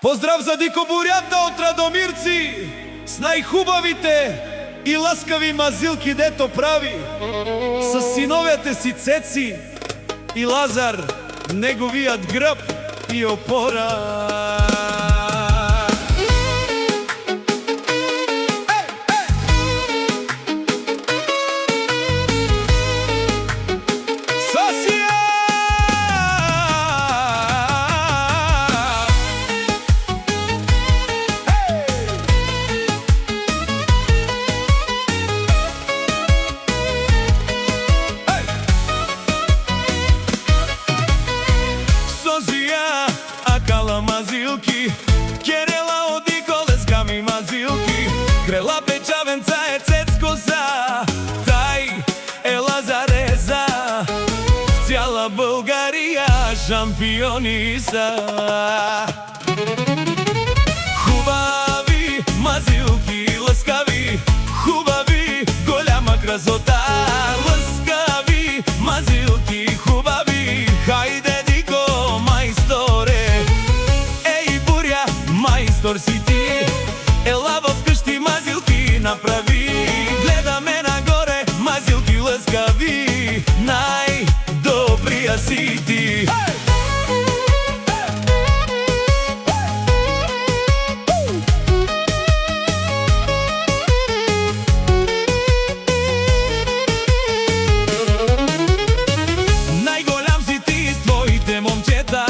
Поздрав за дикобурјата од Радомирци, с најхубавите и ласкави мазилки дето прави, со синовете си Цеци и Лазар, неговиот грб и опора. Акала мазилки, керела оди колесками мазилки, крела печавенца е Цецко за, тај е Лазареза, цяла Българија шампиони са. Хубави мазилки, ласкави, хубави, голяма красота, ласкави мазилки, хубави, хајде мајстор си ти, ела во вкъщи мазилки направи, гледаме нагоре мазилки лъскави, најдобрија си ти. Најголям си ти с твоите момчета,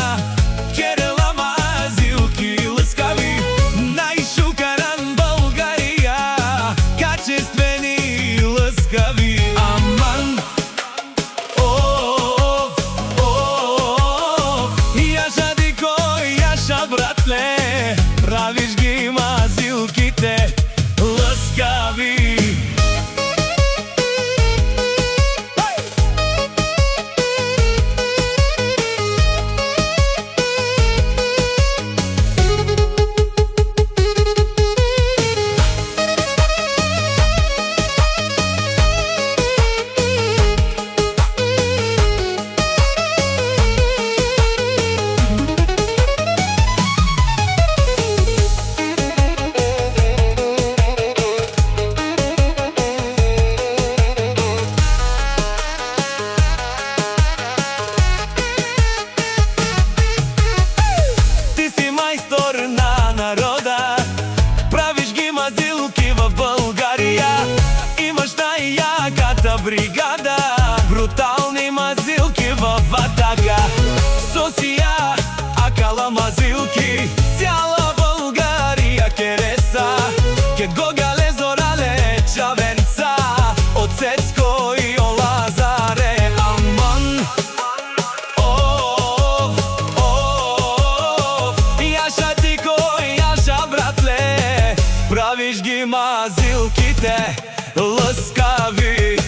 аман, оф, оф, јаша дико, јаша братле, правиш ги мазилките ласкави. Мајстор на народа, правиш ги мазилки в Българија, имаш најјаката бригада, брутални мазилки в атака. Сосија, акала мазилки, цяла Българија кереса, ке гогале зорале чавенца, од Цецко и Лазаре, аман. Правиш ги мазилките ласкави.